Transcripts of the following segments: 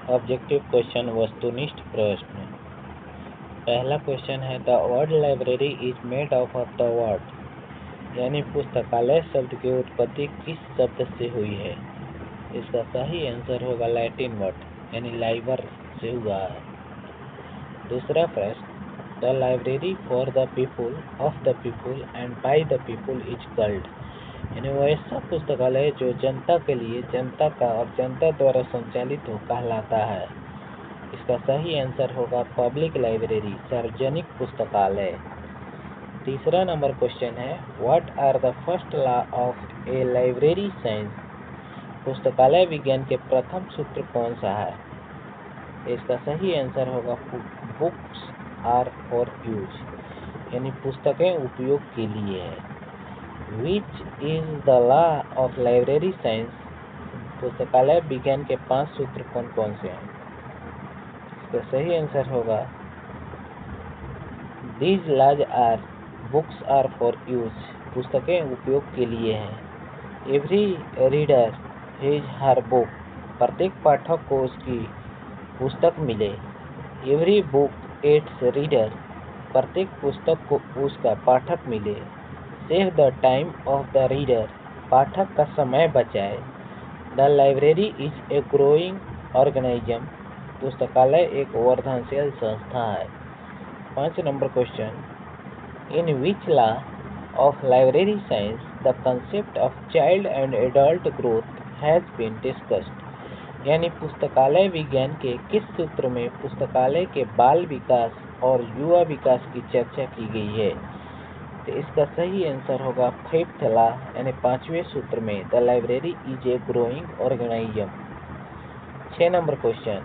Objective question वस्तुनिष्ठ प्रश्न। पहला क्वेश्चन है the word library is made of the word, यानी पुस्तकालय शब्द की उत्पत्ति किस शब्द से हुई है। इसका सही आंसर होगा लैटिन वर्ड यानी लाइबर से हुआ है। दूसरा प्रश्न the library for the people of the people and by the people is called, यानी वो ऐसा पुस्तकालय जो जनता के लिए, जनता का और जनता द्वारा संचालित हो कहलाता है। इसका सही आंसर होगा पब्लिक लाइब्रेरी, सार्वजनिक पुस्तकालय। तीसरा नंबर क्वेश्चन है what are the first law of a library science, पुस्तकालय विज्ञान के प्रथम सूत्र कौन सा है। इसका सही आंसर होगा बुक्स आर फॉर यूज, यानी पुस्तकें उपयोग के लिए है। Which is the law of library science, पुस्तकालय विज्ञान के 5 सूत्र कौन कौन से हैं। इसका सही आंसर होगा these laws are books are for use, पुस्तकें उपयोग के लिए हैं। Every reader his her book, प्रत्येक पाठक को उसकी पुस्तक मिले। एवरी बुक इट्स रीडर, प्रत्येक पुस्तक को उसका पाठक मिले। Save the time of the reader, पाठक का समय बचाए। The library is a growing organism, पुस्तकालय एक वर्धनशील संस्था है। 5 number question in which law of library science the concept of child and adult growth has been discussed, यानी पुस्तकालय विज्ञान के किस सूत्र में पुस्तकालय के बाल विकास और युवा विकास की चर्चा की गई है। तो इसका सही आंसर होगा 5th लॉ यानी 5वें सूत्र में the library is a growing organism. 6 number question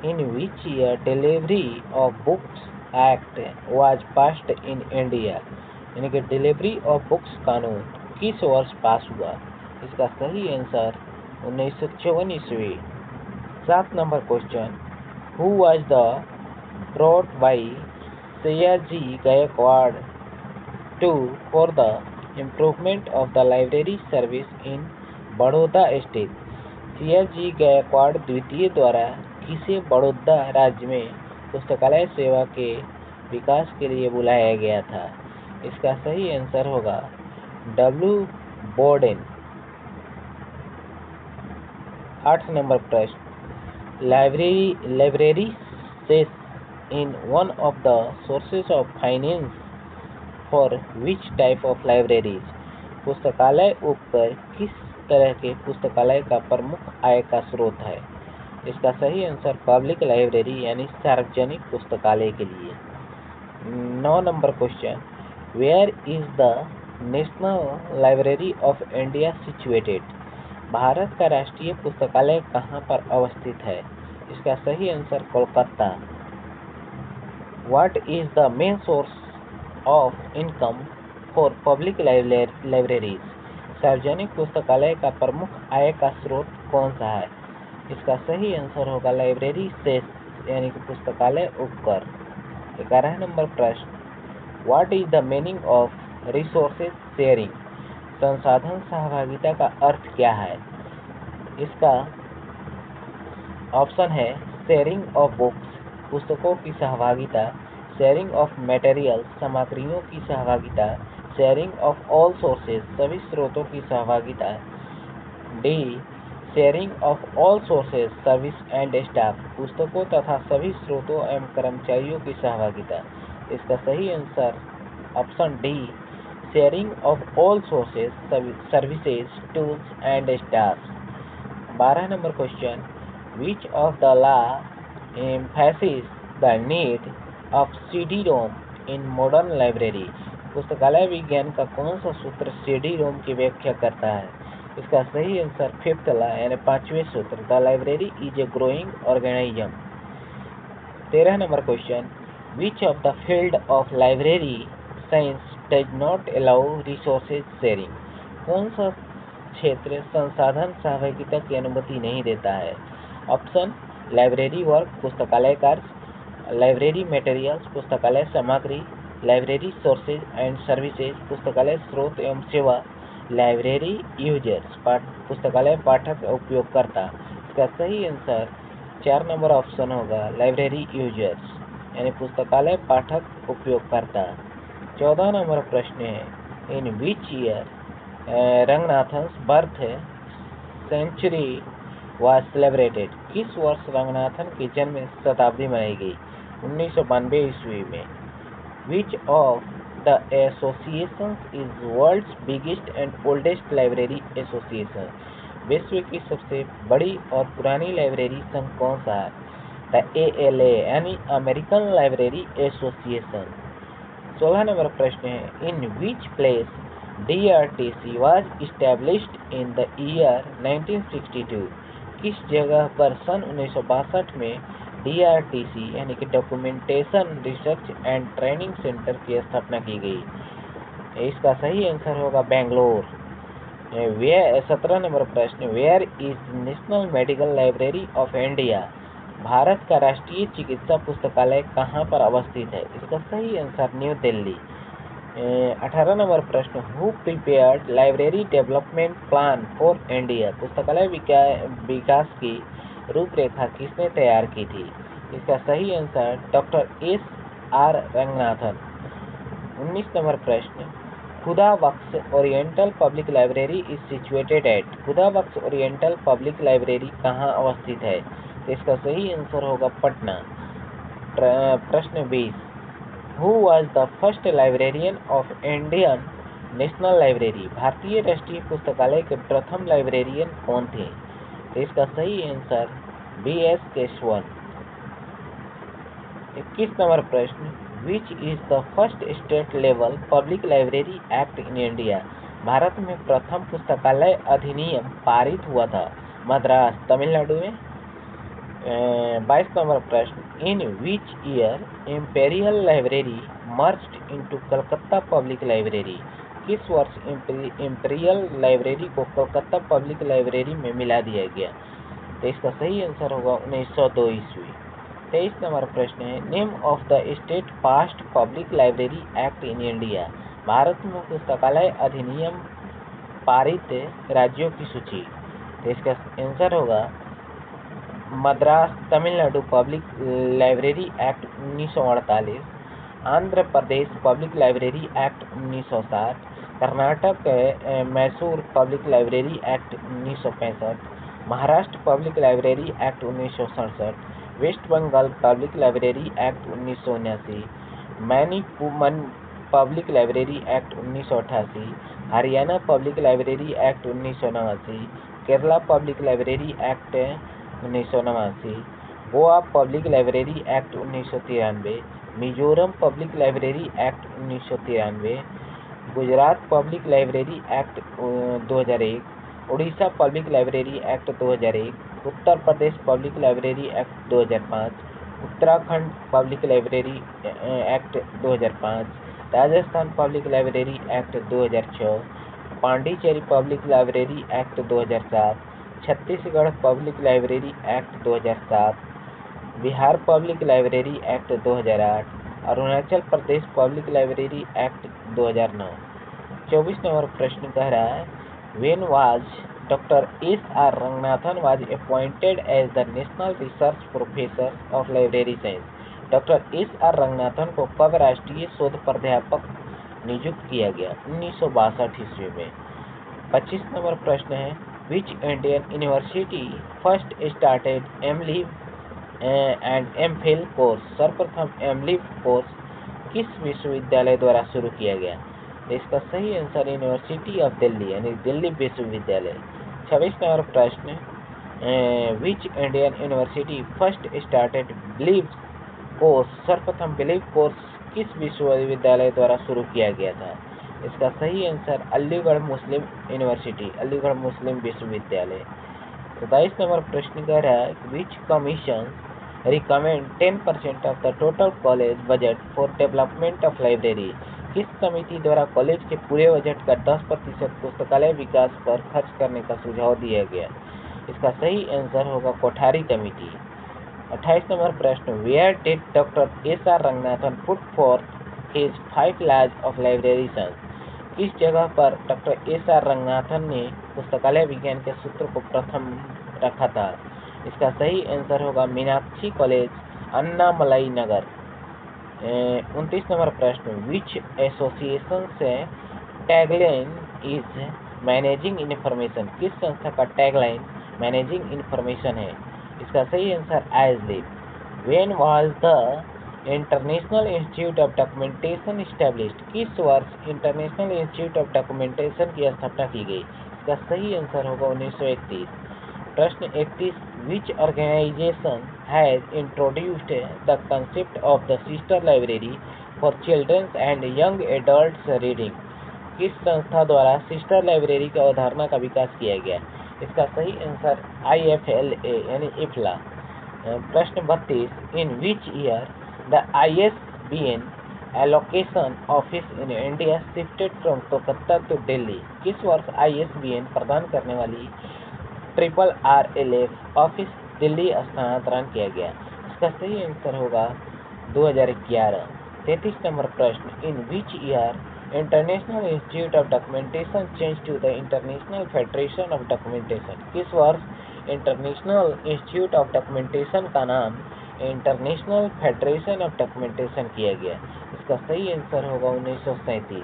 in which year delivery of books act was passed in India, यानी कि डिलीवरी ऑफ बुक्स कानून किस वर्ष पास हुआ। इसका सही आंसर 1954 ईस्वी। 7 number question who was the brought by Sayaji Gaikwad to for the improvement of the library service in Baroda state, Sayaji Gaikwad द्वितीय द्वारा किसे बड़ौदा राज्य में पुस्तकालय सेवा के विकास के लिए बुलाया गया था। इसका सही आंसर होगा डब्ल्यू बोर्डेन। 8 नंबर प्रश्न library cess in one of the sources of finance for which type of libraries, पुस्तकालय उपकर किस तरह के पुस्तकालय का प्रमुख आय का स्रोत है। इसका सही आंसर पब्लिक लाइब्रेरी यानी सार्वजनिक पुस्तकालय के लिए। 9 number question where is the national library of India situated, Bharat का राष्ट्रीय पुस्तकालय कहाँ पर अवस्थित है। इसका सही answer Kolkata. What is the main source of income for public libraries, सार्वजनिक पुस्तकालय का प्रमुख आय का स्रोत कौन सा है। इसका सही आंसर होगा लाइब्रेरी सेस यानी कि पुस्तकालय उपकर। 11 नंबर प्रश्न what is the meaning of resources sharing, संसाधन सहभागिता का अर्थ क्या है। इसका ऑप्शन है शेयरिंग ऑफ बुक्स, पुस्तकों की सहभागिता, शेयरिंग ऑफ मटेरियल्स, सामग्रियों की सहभागिता, शेयरिंग ऑफ ऑल सोर्सेज, सभी स्रोतों की सहभागिता, D sharing of all sources service and staff, पुस्तकों तथा सभी स्रोतों एवं कर्मचारियों की सहभागिता। इसका सही answer option D sharing of all sources services tools and staff. 12 number question which of the law emphasis the need of CD-ROM in modern library, पुस्तकालय विज्ञान का कौन सा सूत्र CD-ROM की व्याख्या करता है। इसका सही आंसर 5th लॉ यानी 5वें सूत्र the library is a growing organism. 13 number question which of the field of library science does not allow resources sharing, कौन सा क्षेत्र संसाधन सहभागिता की अनुमति नहीं देता है। ऑप्शन लाइब्रेरी वर्क पुस्तकालय कार्य, लाइब्रेरी मटेरियल्स पुस्तकालय सामग्री, लाइब्रेरी सोर्सेज एंड सर्विसेज पुस्तकालय स्रोत एवं सेवा, लाइब्रेरी यूजर्स पुस्तकालय पाठक उपयोगकर्ता। इसका सही आंसर 4 नंबर ऑप्शन होगा लाइब्रेरी यूजर्स यानी पुस्तकालय पाठक उपयोगकर्ता। 14 नंबर प्रश्न है in which year Ranganathan's birth century was celebrated. किस वर्ष रंगनाथन की जन्म शताब्दी मनाई गई? 1992 ईस्वी में। Which of the associations is world's biggest and oldest library association. विश्व की सबसे बड़ी और पुरानी लाइब्रेरी संघ कौन सा है? द ALA यानी अमेरिकन लाइब्रेरी एसोसिएशन। 16 नंबर प्रश्न है in which place DRTC was established in the year 1962। किस जगह पर सन 1962 में DRTC यानी कि documentation research and training centre की स्थापना की गई? इसका सही आंसर होगा बेंगलोर। 17 नंबर प्रश्न where is national medical library of India. भारत का राष्ट्रीय चिकित्सा पुस्तकालय कहाँ पर अवस्थित है? इसका सही आंसर न्यू दिल्ली। 18 नंबर प्रश्न who prepared library development plan for India. पुस्तकालय विकास की रूपरेखा किसने तैयार की थी? इसका सही answer doctor SR Ranganathan. 19 number प्रश्न Khuda Bakhsh oriental public library is situated at. Khuda Bakhsh oriental public library कहाँ अवस्थित है? इसका सही आंसर होगा पटना। प्रश्न 20 who was the first librarian of Indian national library. भारतीय राष्ट्रीय पुस्तकालय के प्रथम लाइब्रेरियन कौन थे? इसका सही आंसर BS केशवन। 21 नंबर प्रश्न which is the first state level public library act in India. भारत में प्रथम पुस्तकालय अधिनियम पारित हुआ था मद्रास तमिलनाडु में। 22 नंबर प्रश्न in which year imperial library merged into Calcutta public library. किस वर्ष इंपेरियल लाइब्रेरी को कलकत्ता पब्लिक लाइब्रेरी में मिला दिया गया? तो इसका सही आंसर होगा 1902 ईस्वी। 23 नंबर प्रश्न है name of the state past public library act in India. भारत में पुस्तकालय अधिनियम पारित राज्यों की सूची। तो इसका आंसर होगा Madras Tamil Nadu public library act 1948, Andhra Pradesh public library act 1960, Karnataka Mysore public library act 1965, Maharashtra public library act 1967, west Bengal public library act 1979, Manipur public library act 1988, Haryana public library act 1989, Kerala public library act 1989, Goa public library act 1993, Mizoram public library act 1993, Gujarat public library act 2001, Orissa public library act 2001, Uttar प्रदेश public library act 2005, Uttarakhand public library act 2005, Rajasthan public library act 2006, Pondicherry public library act 2007, Chhattisgarh public library act 2007, Bihar public library act 2008, Arunachal Pradesh public library act 2009। 24 number प्रश्न कह रहा है when was doctor SR Ranganathan was appointed as the national research professor of library science. Doctor SR Ranganathan को कब राष्ट्रीय शोध प्राध्यापक नियुक्त किया गया? 1962 ईस्वी में। 25 नंबर प्रश्न है विच Indian university first started MLiv and MPhil course. सर्वप्रथम MLiv कोर्स किस विश्वविद्यालय द्वारा शुरू किया गया? इसका सही आंसर यूनिवर्सिटी ऑफ दिल्ली यानी दिल्ली विश्वविद्यालय। 26 नंबर प्रश्न which Indian university first started BLib course. सर्वप्रथम बिलीव कोर्स किस विश्वविद्यालय द्वारा शुरू किया गया था? इसका सही आंसर अलीगढ़ मुस्लिम यूनिवर्सिटी अलीगढ़ मुस्लिम विश्वविद्यालय। 27 नंबर प्रश्न कह रहा है which commission recommend 10% of the total college budget for development of library. किस समिति द्वारा कॉलेज के पूरे बजट का 10% पुस्तकालय विकास पर खर्च करने का सुझाव दिया गया? इसका सही आंसर होगा कोठारी कमेटी। 28 नंबर प्रश्न where did doctor SR Ranganathan put forth his 5 laws of library science. किस जगह पर डॉक्टर SR रंगनाथन ने पुस्तकालय विज्ञान के सूत्र को प्रथम रखा था? इसका सही आंसर होगा मीनाक्षी कॉलेज, अन्नामलाई नगर। 29 नंबर प्रश्न, विच एसोसिएशन से टैगलाइन इज मैनेजिंग इन्फॉर्मेशन? किस संस्था का टैगलाइन मैनेजिंग इन्फॉर्मेशन है? इसका सही answer ASLIB. When was the international institute of documentation established? किस वर्ष इंटरनेशनल इंस्टीट्यूट ऑफ डॉक्यूमेंटेशन की स्थापना की गई? इसका सही आंसर होगा 1931। प्रश्न 31, which organisation has introduced the concept of the sister library for children's and young adults reading? किस संस्था द्वारा सिस्टर लाइब्रेरी की अवधारणा का विकास किया गया? इसका सही आंसर IFLA यानी इफ्ला। प्रश्न 32, in which year the ISBN allocation office in India shifted from Kolkata to Delhi? किस वर्ष ISBN प्रदान करने वाली RRLF ऑफिस दिल्ली स्थानांतरण किया गया? इसका सही आंसर होगा 2011। 33 नंबर प्रश्न, in which year international institute of documentation change to the international federation of documentation? किस वर्ष इंटरनेशनल इंस्टीट्यूट ऑफ डॉक्यूमेंटेशन का नाम इंटरनेशनल फेडरेशन ऑफ डॉक्यूमेंटेशन किया गया? इसका सही आंसर होगा 1937।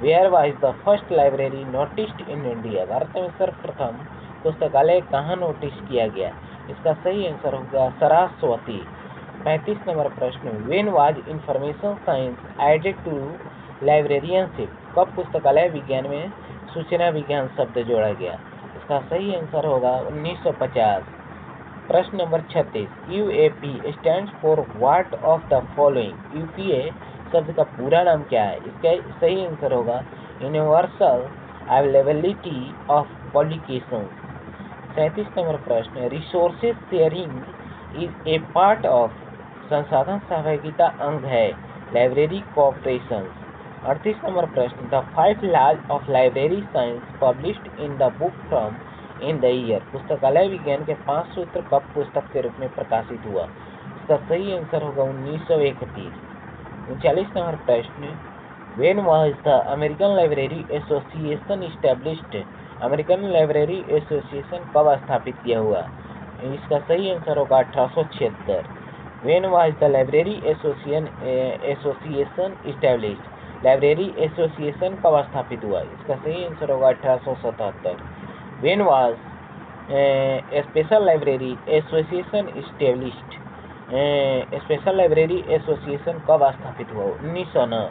Where was the first library noticed in India? भारत में सर्वप्रथम पुस्तकालय कहाँ नोटिस किया गया? इसका सही आंसर होगा सरस्वती। 35 नंबर प्रश्न, when was information science added to librarianship? कब पुस्तकालय विज्ञान में सूचना विज्ञान शब्द जोड़ा गया? इसका सही आंसर होगा 1950। प्रश्न number 36, UAP stands for what of the following? UPA शब्द का पूरा नाम क्या है? इसका सही आंसर होगा universal availability of publications. 37 number प्रश्न, resources sharing is a part of? संसाधन सहभागिता अंग है लाइब्रेरी कोऑपरेशन। 38 नंबर प्रश्न, the 5 laws of library science published in the book from in the year? पुस्तकालय विज्ञान के 5 सूत्र कब पुस्तक के रूप में प्रकाशित हुआ? इसका सही आंसर होगा 1931। 39 नंबर प्रश्न, when was the American library association established? American library association कब स्थापित किया हुआ? इसका सही आंसर होगा 1876। When was the library association established? Library association कब स्थापित हुआ? इसका सही आंसर होगा 1877। When was special library association established? Special library association कब स्थापित हुआ? 1909।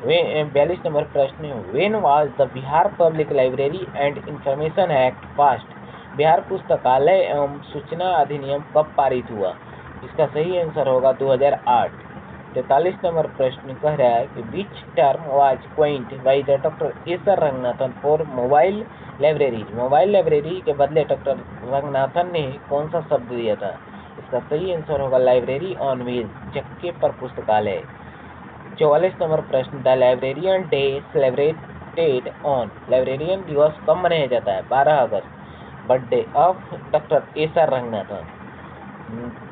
42 नंबर प्रश्न, when was the Bihar public library and information act passed? Bihar पुस्तकालय एवं सूचना अधिनियम कब पारित हुआ? इसका सही आंसर होगा 2008। 43 नंबर प्रश्न कह रहा है कि which term was coined by the doctor SR Ranganathan for mobile library? Mobile library के बदले डॉक्टर रंगनाथन ने कौन सा शब्द दिया था? इसका सही आंसर होगा लाइब्रेरी ऑन व्हील्स, चक्के पर पुस्तकालय। 44 नंबर प्रश्न, the librarian day celebrated on? Librarian दिवस कब मनाया जाता है? 12 अगस्त, birthday of doctor SR Ranganathan.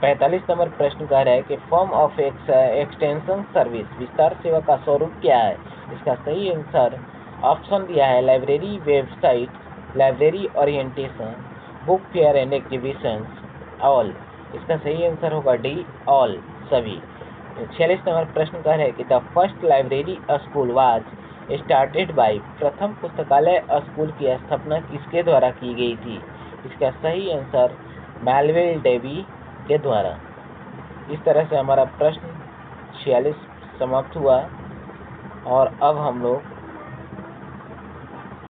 45 number प्रश्न कह रहा है कि फॉर्म ऑफ एक्सटेंशन सर्विस, विस्तार सेवा का स्वरूप क्या है? इसका सही आंसर ऑप्शन दिया है library website, library orientation, book fair and exhibitions, all. इसका सही आंसर होगा डी, ऑल, सभी। 46 नंबर प्रश्न कह रहे हैं कि the first library school was started by? प्रथम पुस्तकालय स्कूल की स्थापना किसके द्वारा की गई थी? इसका सही आंसर मेलविल डेवी के द्वारा। इस तरह से हमारा प्रश्न 46 समाप्त हुआ और अब हम लोग